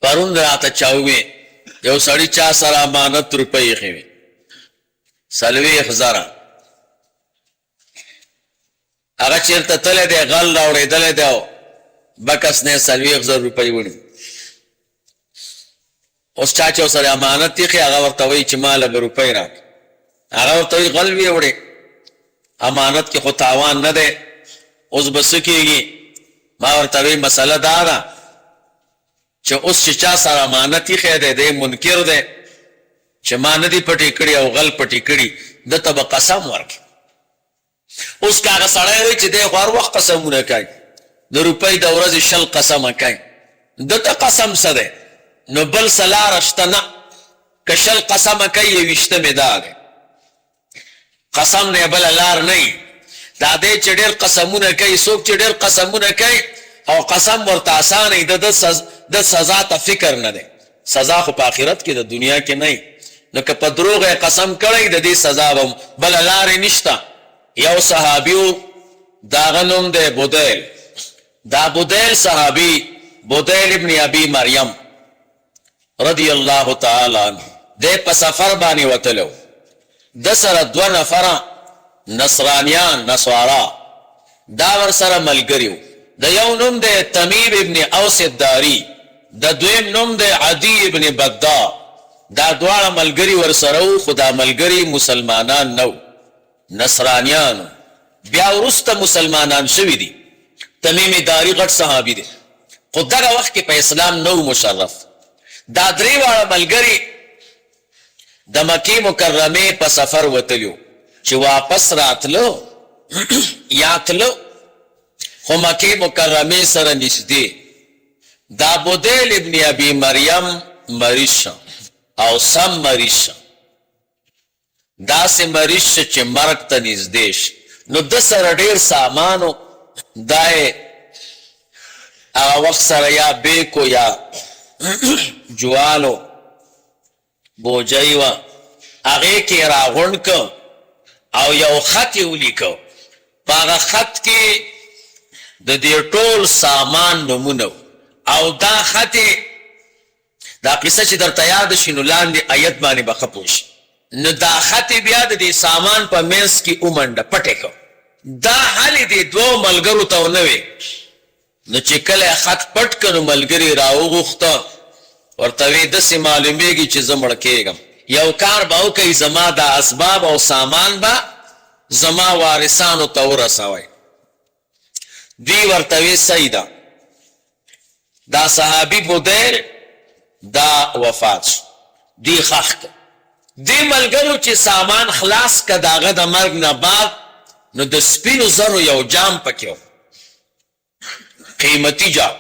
پرون راته چاوي you سړی چا سره امانت روپۍ خوي 40,000 هغه چیرته تللی دی غل راوړېدلی دی او بکس نه 40,000 روپۍ وړي اوس چا چې ورسره امانت ایښی هغه ورته وایي چې ما لږ روپۍ راکړه هغه ورته وایي غل ویې وړې امانت کې خو تاوان نه دی اوس به څه کېږي ما ورته وایي مسله دا ده چې اوس چې چا سره امانت ایښی دی دی منکر دی چې ما نه دي پټې کړي او غل پټې کړي ده ته به قسم ورکړي اوس که هغه سړی وایي چې دی خو هر وخت قسمونه کوي د روپۍ د ورځې 10 قسمه کوي ده ته قسم څه دی نو بل څه لاره شته نه که 10 قسمه کوي 20 مې دا دی قسم نه بله لار نه وي دا دی چې ډېر قسمونه کوي څوک چې ډېر قسمونه کوي او قسم ورته اسانه وي د سزا ته فکر نه دی سزا خو په آخرت کې د دنیا کې نه وي نو که په دروغ یې قسم کړی د دې سزا به بله لارې نشته یو صحابي و د هغه نوم دی بودیل دا بودیل صحابي بودیل ابن ابي مریم رضی الله تعالی عنه دی په سفر باندې وتلی و د سره 2 نفره نصرانیان نصارا دا ورسره ملګري و د یو نوم دی تمیم ابن اوس الداري د دویم نوم دی عدی ابن بدا دا دواړه ملګري ورسره و خو دا ملګري مسلمانان نه و نصرانیانو بیا وروسته مسلمانان شوي دي تمیم داري غټ صحابي دی خو دغه وخت کې په اسلام نه و مشرف دا درې واړه ملګري د مکې مکرمې په سفر وتلو چې واپس راتلو یا تلو خو مکې مکرمې سره نږدې دا بودیل ابن ابي مریم مریض شه او سم مریض شه داسې مریض شه چې مرګ ته نږدې شي نو د سره ډېر سامانو دا یې هغه وخت سره یا بیکو یا جوالو بوجۍ وه هغې کې یې راغونډ که او یو خط یې ولیکه په هغه خط کې د دې ټول سامان نومونه او دا خط دا قصه چې درته یاد شي نو لاندې آیت باندې به ښه پوه شي نو دا خط بیا د دې سامان په منځ کې ومنډه پټې کړه دا حالې دې 2 ملګرو ته ونه وې نو چې کله خط پټ کړ نو ملګري راوغوښته ورته وې داسې معلومېږي چې زه مړ کېږم یو کار به وکئ زما دا اسباب او سامان به زما وارثانو ته ورسوئ دوی ورته وې صحیح ده دا صحابي بودیل دا وفات شو دی خخ که دی ملګرو چې سامان خلاص که داغه د مرګ نه بعد نو د سپینو زرو یو جام پکې و قیمتي جام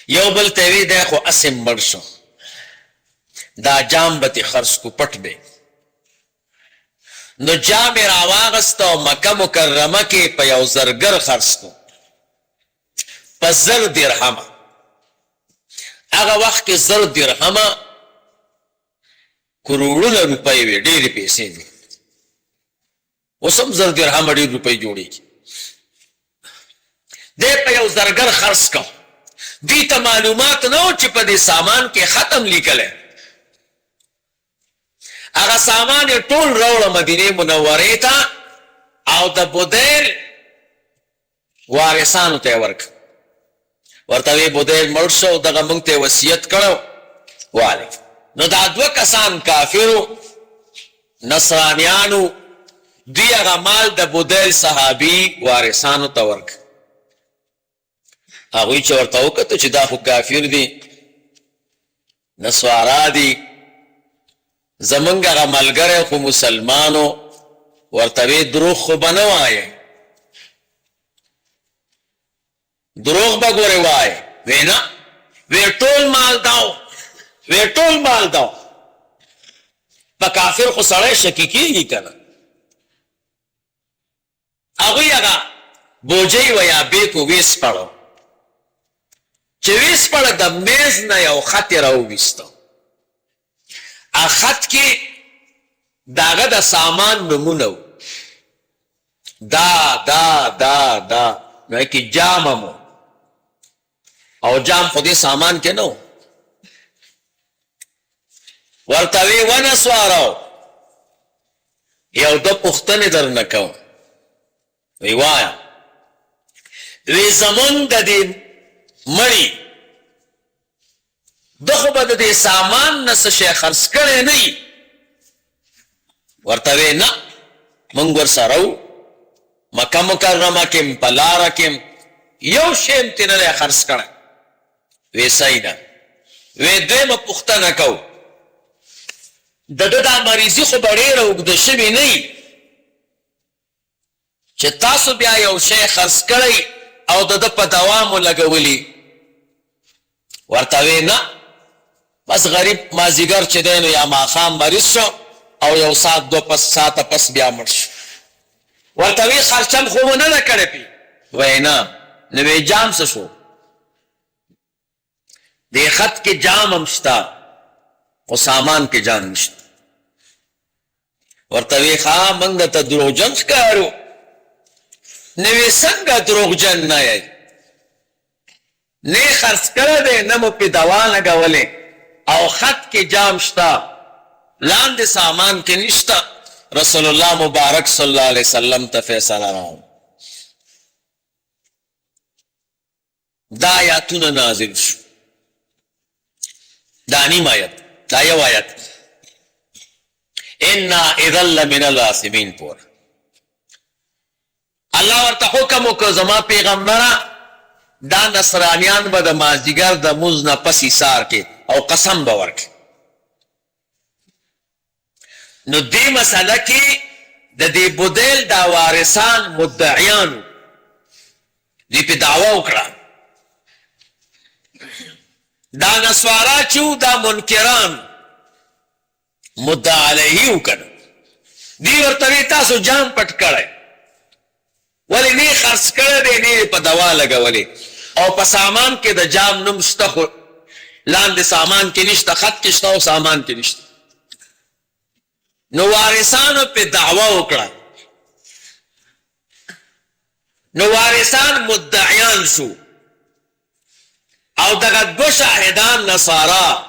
یو بل ته وی دی خو اسې مړ شو دا جام به تې خرڅ کو پټ دی نو جام یې راواغسته او مکه مکرمه کې په یو زرګر خرڅ کو په 1000 درهمه هغه وخت کې 1000 درهمه کروڑونه روپۍ وې ډېرې پیسې دي اوس هم 1000 درهمه ډېر روپۍ جوړېږي دی په یو زرګر خرڅ کو دې ته معلومات نه و چې په دې سامان کې ختم لیکلی هغه سامان یې ټول راوړه مدینې منورې ته او د بودیل وارثانو ته یې ورکړه ورته وی بودیل مړ شو دغه موږ ته وصیت کړو والي نو دا 2 کسان کافرو نصرانیانو دوی هغه مال د بودیل صحابي وارثانو ته ورکړه هغوی چې ورته وکتل چې دا خو کافر دي نسوارا دي زمونږ هغه ملګری خو مسلمانو ورته وی دروغ خو به نه وایې دروغ به ګورې وایې وی نه وی ټول مال داو وی ټول مال داو په کافر خو سړی شکی کېږي که نه هغوی هغه بوجۍ و یا بیکو ویس پړو چې ویس پړه د میز نه یو خط یې راوویسته خط کې داغه د سامان نمونه و دا نو کې جاممو او جام خودی سامان کې نو ورتوی ونسوارو یو د پختنې در نکو وی وایا وی زمون د دې مړی دغه بد دې سامان نس شي خرڅ کړي نه ورتوی نه مونږ ور سره مکه مکرمه کې پلار کې you shame تینه خرڅ کړه we Syeda we them پختنه کو دا مریضی خو ډېره اوږده شوې نه چې تاسو بیا یو شی خرڅ کړئ او د ده په دوا مو لګولي ورته وی نه بس غریب مازدیګر چې دی نو یا ماښام مریض شو او یو ساعت دو ساعته پس بیا مړ شو ورته وی خرچم خو مو نه ده کړی پې وی نه نو وی جام څه شو دې خط کې جام هم شته خو سامان کې جان نشته ورته وی ښه موږ ته دروغجن ښکارو نو وی څنګه دروغجن نه یې نه خرڅ کړی دی نه مو پې دوا لګولې او خط کې جام شته لاندې سامان کې نشته رسول الله مبارک صلی الله علیه وسلم ته فیصله راو دا آیاتونه نازل شو دا نیم آیت دا یو آیت انا اذا لمن الآثمین پور الله ورته حکم وکړ زما پیغمبره دا نصرانیان به د مازدیګر د مونځ نه پس ایثار کې او قسم به ورکړي نو دې مسله کې د دې بودیل دا وارثان مدعیانو دې په دعوا وکړه دا نسوارا چو دا منکران مدعا علیه وکړه دی ورته تاسو جام پټ کړی ولی نه خرڅ کړی دی نه په دوا لګولې او په سامان کې د جام نوم شته خو لاندې سامان کې نشته خط کې شته او سامان کې نشته نو وارثانو په دعوا وکړه نو وارثان مدعیان شو او دغه دو شاهدان نصارا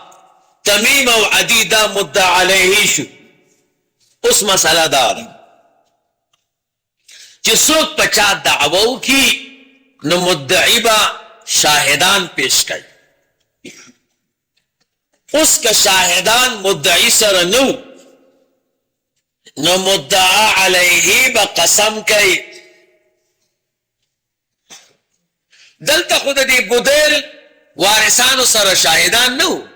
تمیم او عدی دا مدعا علیه شو اوس مسله دا ده چې څوک په چا دعوا وکړي نو مدعی به شاهدان پیش کوي اوس که شاهدان مدعی سره نو مدعا علیه به قسم کوي دلته خو د دې بودیل وارثانو سره شاهدان نو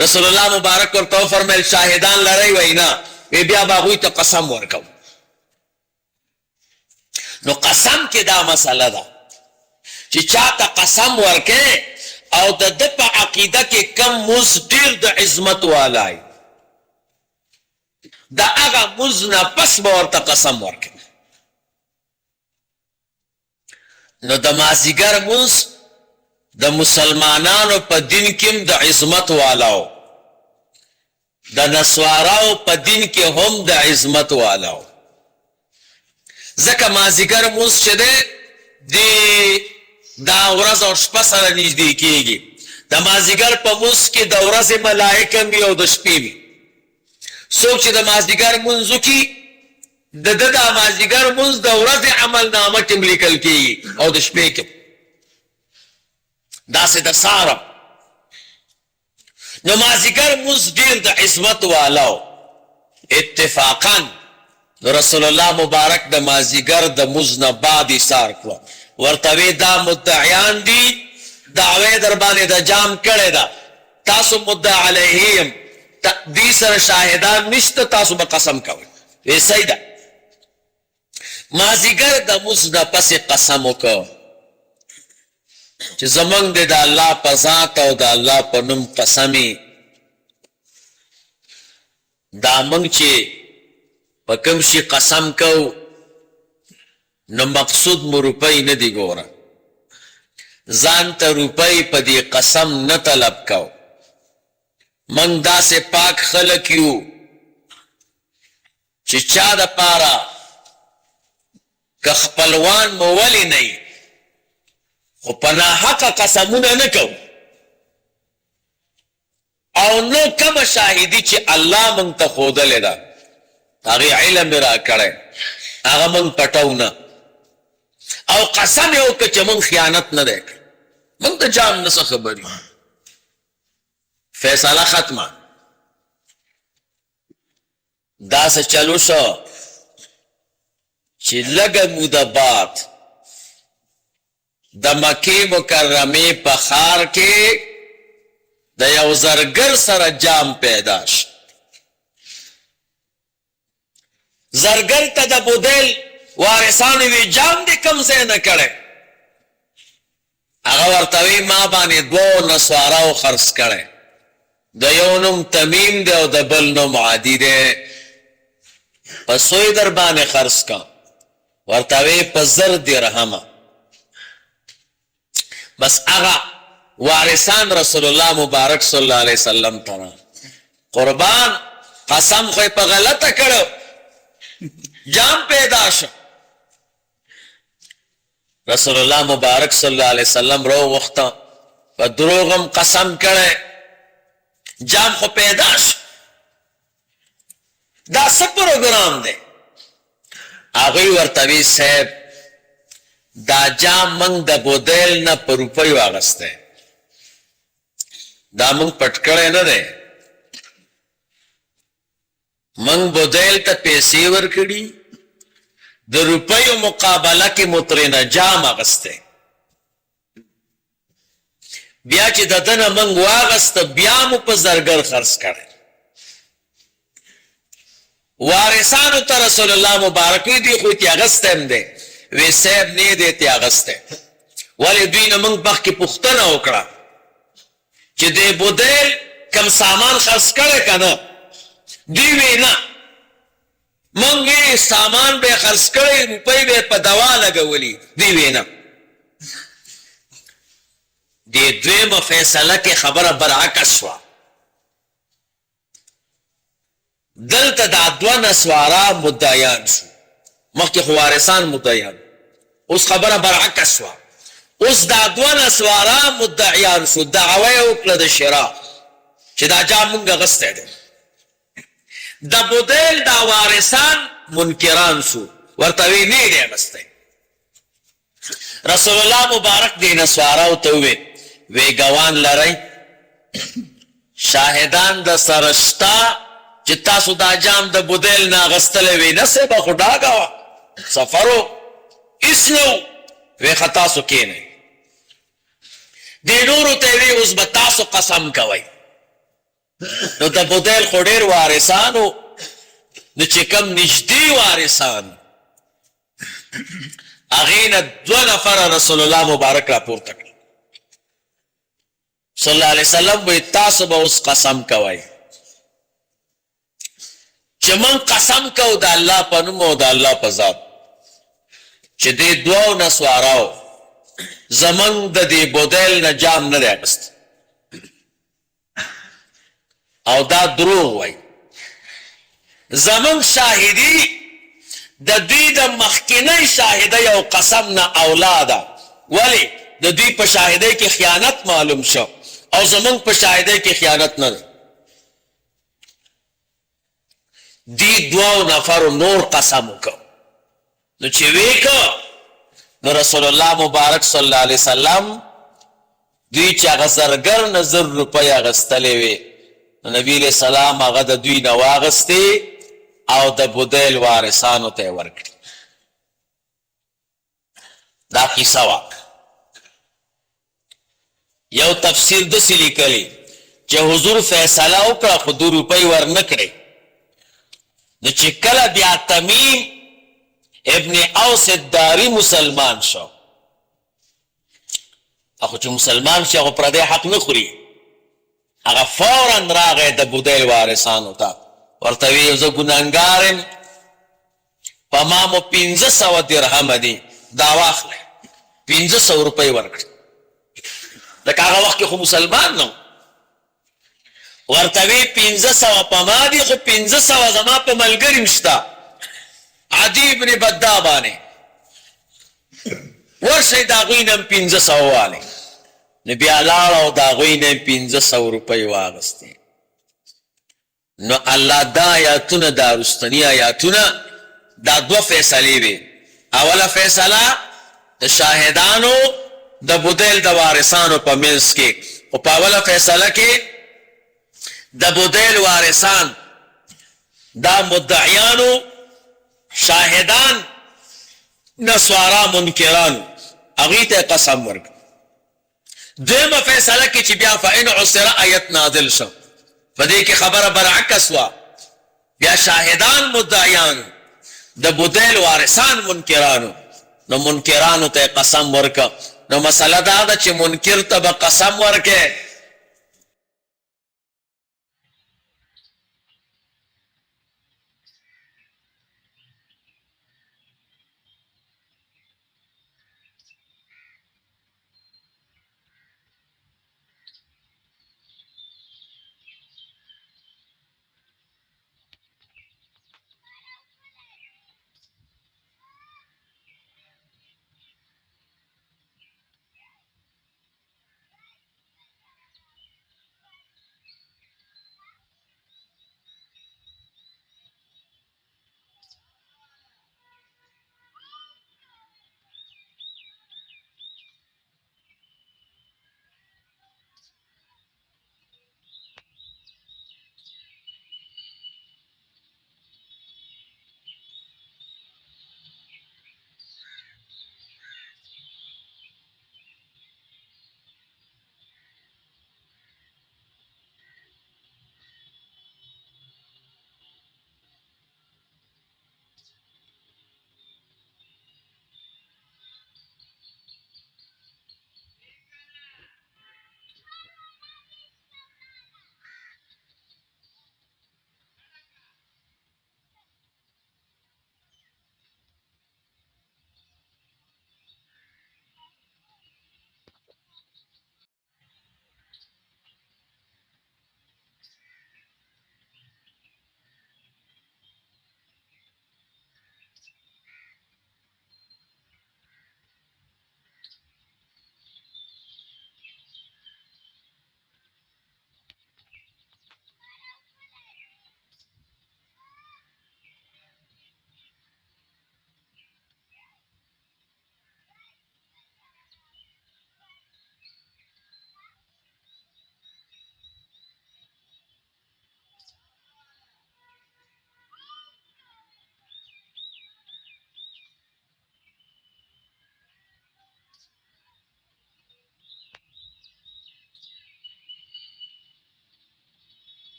رسول الله مبارک ورته فرمایل شاهدان لرئ وینا وی بیا به هغوی ته قسم ورکو نو قسم کې دا مسله ده چې چاته قسم ورکې او د ده په عقیده کې کم مز ډېر د عظمت والای د هغه مز نه پس به ورته قسم ورکې نو د مازدیګر مز د مسلمانانو په دین کې د عظمت والاو د نسواراو په دین کې هم د عظمت والاو ځکه مازدیګر مونځ چې دی دا ورځ او شپه سره نږدې کېږي د مازدیګر په مونځ کې د ورځې ملایکه وي او د شپې وي څوک چې د مازدیګر مونځ وکړي د ده د مازدیګر مونځ د ورځې عملنامه کې لیکل کېږي او د شپې کې داسې د ساره نو مازدیګر مونځ ډېر د عظمت والاو اتفاقا رسول الله مبارک د مازدیګر د مونځ نه بعد ایثار کړو ورته وی دا مدعیان دي دعوی در باندې د جام کړی ده تاسو مدعا علیهم دې سره شاهدان نشته تاسو به قسم کوئ وی صحیح ده مازدیګر د مونځ نه پسې قسم وکړو چې زمونږ د الله په ذات او د الله په نوم قسمي دا مونږ چې په کوم شي قسم کو نو مقصود مو روپۍ نه دی ګوره ځان ته روپۍ په دې قسم نه طلب کو مونږ داسې پاک خلک یو چې چا دپاره که خپلوان مو ولې نه خو پنا حق قسمونه نه کو او نو کم شاهدی چې الله مونږ ته ښودلې ده هغې علم را کړی هغه مونږ پټو نه او قسم یې وکړه چې مونږ خیانت نه دی کړی مونږ ته جام نه څه خبري فیصله ختمه دا څه چلو شو چې لږه موده بعد د مکې مکرمې په ښار کې د یو زرګر سره جام پیدا شو زرګر ته د بودیل وارثانو وی جام دې کوم ځای نه کړی هغه ورته وی ما باندې دوو نسواراو خرڅ کړی د یو نوم تمیم دی او د بل نوم عادي دی په سوی در باندې خرڅ کا ورته وی په 1000 درهمه بس هغه وارثان رسول الله مبارک صلی الله علیه وسلم ته قربان قسم خو په غلطه کړو جام پیدا شو رسول الله مبارک صلی الله علیه وسلم رو وخته په دروغم قسم کړي جام خو پیدا شو دا څه پروګرام دی هغوی ورته وی صاحب دا جام موږ د بودیل نه په روپیو اخیستی دا موږ پټ کړی نه دی موږ بودیل ته پیسې ورکړي د روپیو مقابله کې مو ترېنه جام اخیستی بیا چې د ده نه موږ واخیسته بیا مو په زرګر خرڅ کړی وارثانو ته رسول الله مبارک وی دی خو تې اخیستی دی وی صاحب نه دی تې اخیستی ولې دوی نه موږ مخکې پوښتنه وکړه چې د بودیل کم سامان خرڅ کړی که نه دوی وی نه موږ یې سامان به خرڅ کړی روپۍ به په دوا لګولي دوی وی نه د دویمه فیصله کې خبره برعکس شوه دلته دا دوه نسوارا مدعیان شو مخکې خو وارثان مدعیان اوس خبره برعکس شوه اوس دا دوه نسوارا مدعیان شو دعوه یې وکړه د شرا چې دا جام مونږ اخیستی دی د بودیل دا وارثان منکران شو ورته وی نه دی اخیستی رسول الله مبارک دې نسواراو ته وویل وی ګوان لرئ شاهدان د سره شته چې تاسو دا جام د بودیل نه اخیستلی وی نه صاحبه خو ډاګه وه سفر و هېڅ نه و وی ښه تاسو کښېنئ دې نورو ته یې وی اوس به تاسو قسم کوئ نو د بودیل خو ډېر وارثان و نو چې کوم نږدې وارثان هغې نه 2 نفره رسول الله مبارک راپورته کړل صلی الله علیه وسلم وی تاسو به اوس قسم کوئ چې من قسم کو د الله په نوم او د الله په ذات چې دې دوو نسواراو زمونږ د دې بودیل نه جام نه دی اخیستی او دا دروغ وای زمونږ شاهدي د دوی د مخکینی شاهدی او قسم نه اولا ده ولې د دوی په شاهدی کې خیانت معلوم شو او زمونږ په شاهدی کې خیانت نه ده دی دوو نفرو نور قسم وکړو نو چې وی که نو رسول الله مبارک صلی الله علیه وسلم دوی چې هغه زرګر نه 1000 روپۍ اخیستلې وې نو نبی علیه السلام هغه د دوی نه واخیستې او د بودیل وارثانو ته یې ورکړي دا کیسه وه یو تفسیر داسې لیکلی چې حضور فیصله وکړه خو 2 روپۍ ورنه کړې نو چې کله بیا تمیم ابن اوس الداری مسلمان شو اخو چې مسلمان شي هغه پردی حق نه خوري هغه فورا راغی د بودیل وارثانو ته ورته وی زه ګناهګار یم په ما مو 1500 درهم دي دا واخلئ 1500 روپۍ ورکړي لکه هغه وخت کې خو مسلمان نه ورته وی 1500 په ما دي خو 1500 زما په ملګري شته عدی ابن بدا باندې ورشي دا غوینم 1500 والی نو بیا لاړ او دا غوینم 1500 روپۍ واغستې. نو الله دا آیاتونه دا رستنی آیاتونه دا دو فیصلې وي. اوله فیصله د شاهدانو د بودیل د وارثانو په منځ کې، او په اوله فیصله کې د بودیل وارثان دا مدعیانو شاهدان نسوارا منکرانو هغوی ته قسم ورکړ. دویمه فیصله کې چې بیا فإن عسر آیت نازل شو، په دې کې خبره برعکس وه. بیا شاهدان مدعیانو د بودیل وارثان منکرانو، نو منکرانو ته قسم ورکړه. نو مسله دا ده چې منکر ته به قسم ورکې